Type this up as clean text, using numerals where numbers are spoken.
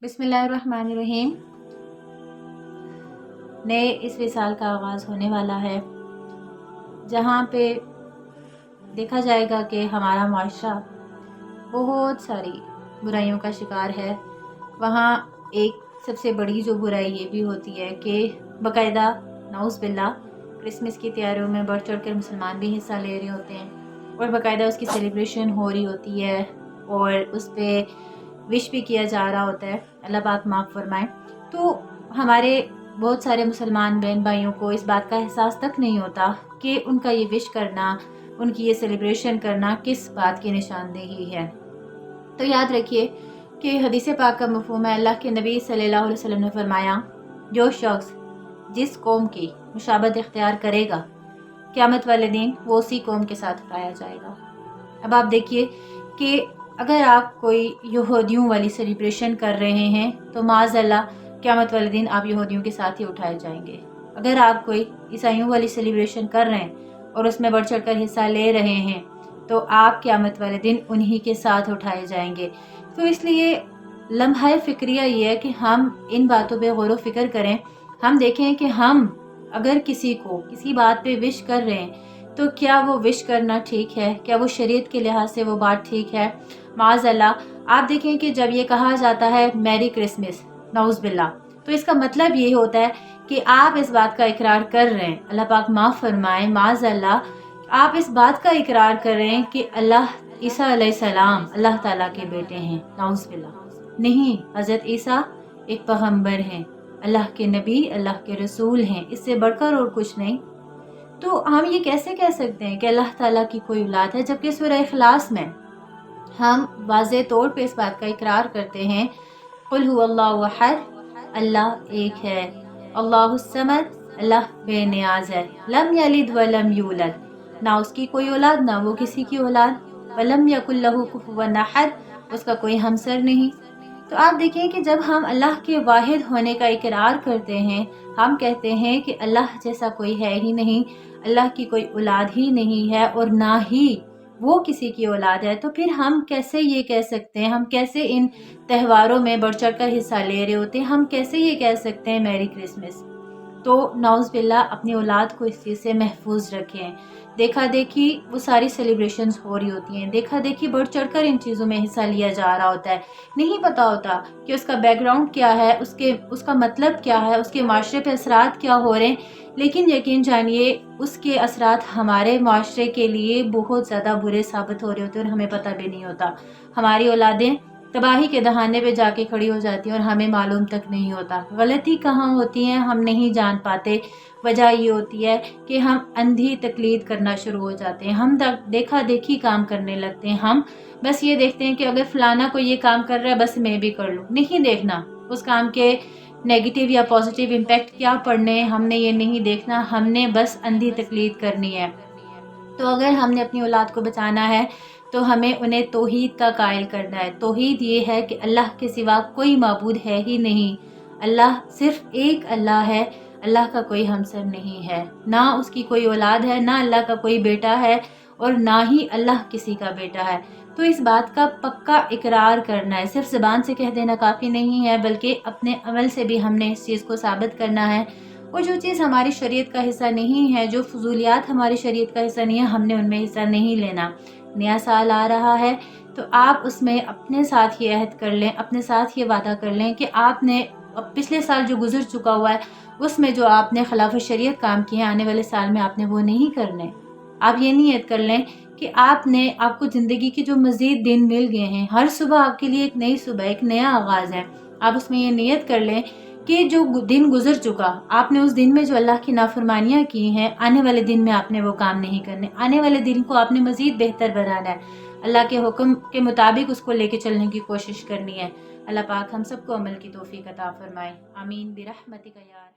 बिस्मिल्लाहिर्रहमानिर्रहीम। नए ईस्वी साल का आगाज़ होने वाला है, जहाँ पे देखा जाएगा कि हमारा माशरा बहुत सारी बुराइयों का शिकार है। वहाँ एक सबसे बड़ी जो बुराई ये भी होती है कि बाकायदा नाउज़ बिल्लाह क्रिसमस की तैयारियों में बढ़ चढ़ कर मुसलमान भी हिस्सा ले रहे होते हैं और बाकायदा उसकी सेलिब्रेशन हो रही होती है और उस पर विश भी किया जा रहा होता है। अल्लाह पाक माफ़ फरमाए। तो हमारे बहुत सारे मुसलमान बहन भाइयों को इस बात का एहसास तक नहीं होता कि उनका ये विश करना, उनकी ये सेलिब्रेशन करना किस बात की निशानदेही है। तो याद रखिए कि हदीस पाक का मफ़हूम है, अल्लाह के नबी सल्लल्लाहु अलैहि वसल्लम ने फरमाया, जो शख्स जिस कौम की मुशाबत इख्तियार करेगा क़यामत वाले दिन वो उसी कौम के साथ उठाया जाएगा। अब आप देखिए कि अगर आप कोई यहूदियों वाली सेलिब्रेशन कर रहे हैं तो माज़अल्लाह क़यामत वाले दिन आप यहूदियों के साथ ही उठाए जाएंगे। अगर आप कोई ईसाइयों वाली सेलिब्रेशन कर रहे हैं और उसमें बढ़ चढ़ कर हिस्सा ले रहे हैं तो आप क़यामत वाले दिन उन्हीं के साथ उठाए जाएंगे। तो इसलिए लम्हा फ़िक्रिया ये है कि हम इन बातों पे गौर व फिक्र करें। हम देखें कि हम अगर किसी को किसी बात पे विश कर रहे हैं तो क्या वो विश करना ठीक है, क्या वो शरीयत के लिहाज से वो बात ठीक है। माज़अल्लाह आप देखें कि जब ये कहा जाता है मैरी क्रिसमस नाउज़ बिल्लाह, तो इसका मतलब ये होता है कि आप इस बात का इकरार कर रहे हैं, अल्लाह पाक माफ़ फरमाए, माज़अल्लाह आप इस बात का इकरार कर रहे हैं कि अल्लाह ईसा अलैहिस्सलाम अल्लाह ताला के बेटे हैं। नाउज़ बिल्लाह नहीं, हज़रत ईसा एक पैगंबर हैं, अल्लाह के नबी, अल्लाह के रसूल हैं, इससे बढ़कर और कुछ नहीं। तो हम ये कैसे कह सकते हैं कि अल्लाह ताला की कोई औलाद है, जबकि सूरह इखलास में हम वाज़े तौर पे इस बात का इकरार करते हैं, कुल हुवल्लाहु अहद, अल्लाह एक है, अल्लाहुस समद, अल्लाह बेनियाज है, लम यलिद व लम यूलद, ना उसकी कोई औलाद ना वो किसी की औलाद, वलम यकुल लहू कुफुवन अहद, उसका कोई हमसर नहीं। तो आप देखिए कि जब हम अल्लाह के वाहिद होने का इकरार करते हैं, हम कहते हैं कि अल्लाह जैसा कोई है ही नहीं, अल्लाह की कोई औलाद ही नहीं है और ना ही वो किसी की औलाद है, तो फिर हम कैसे ये कह सकते हैं, हम कैसे इन त्योहारों में बढ़ चढ़ कर हिस्सा ले रहे होते हैं, हम कैसे ये कह सकते हैं मैरी क्रिसमस। तो नाउज़ बिल्लाह अपनी औलाद को इस चीज़ से महफूज रखें। देखा देखी वो सारी सेलिब्रेशंस हो रही होती हैं, देखा देखी बढ़ चढ़कर इन चीज़ों में हिस्सा लिया जा रहा होता है, नहीं पता होता कि उसका बैकग्राउंड क्या है, उसका मतलब क्या है, उसके माशरे पे असरात क्या हो रहे हैं। लेकिन यकीन जानिए उसके असरात हमारे माशरे के लिए बहुत ज़्यादा बुरे साबित हो रहे होते हैं और हमें पता भी नहीं होता। हमारी औलादें तबाही के दहाने पे जाके खड़ी हो जाती हैं और हमें मालूम तक नहीं होता। गलती कहाँ होती है हम नहीं जान पाते। वजह ये होती है कि हम अंधी तकलीद करना शुरू हो जाते हैं, हम देखा देखी काम करने लगते हैं। हम बस ये देखते हैं कि अगर फलाना कोई ये काम कर रहा है बस मैं भी कर लूँ, नहीं देखना उस काम के नेगेटिव या पॉजिटिव इम्पैक्ट क्या पड़ने हैं, हमने ये नहीं देखना, हमने बस अंधी तकलीद करनी है। तो अगर हमने अपनी औलाद को बचाना है तो हमें उन्हें तौहीद का कायल करना है। तौहीद ये है कि अल्लाह के सिवा कोई माबूद है ही नहीं, अल्लाह सिर्फ एक अल्लाह है, अल्लाह का कोई हमसर नहीं है, ना उसकी कोई औलाद है, ना अल्लाह का कोई बेटा है और ना ही अल्लाह किसी का बेटा है। तो इस बात का पक्का इकरार करना है, सिर्फ ज़बान से कह देना काफ़ी नहीं है बल्कि अपने अमल से भी हमने इस चीज़ को साबित करना है। और जो चीज़ हमारी शरीयत का हिस्सा नहीं है, जो फजूलियात हमारी शरीयत का हिस्सा नहीं है, हमने उनमें हिस्सा नहीं लेना। नया साल आ रहा है तो आप उसमें अपने साथ ये अहद कर लें, अपने साथ ये वादा कर लें कि आपने पिछले साल जो गुजर चुका हुआ है उसमें जो आपने खिलाफ शरीयत काम किए हैं आने वाले साल में आपने वो नहीं करने। आप ये नीयत कर लें कि आपको ज़िंदगी के जो मज़ीद दिन मिल गए हैं, हर सुबह आपके लिए एक नई सुबह, एक नया आगाज़ है। आप उसमें ये नीयत कर लें कि जो दिन गुजर चुका, आपने उस दिन में जो अल्लाह की नाफरमानियाँ की हैं, आने वाले दिन में आपने वो काम नहीं करने। आने वाले दिन को आपने मज़ीद बेहतर बनाना है, अल्लाह के हुक्म के मुताबिक उसको लेके चलने की कोशिश करनी है। अल्लाह पाक हम सबको अमल की तौफीक अता फरमाए। आमीन बिरहमतिका या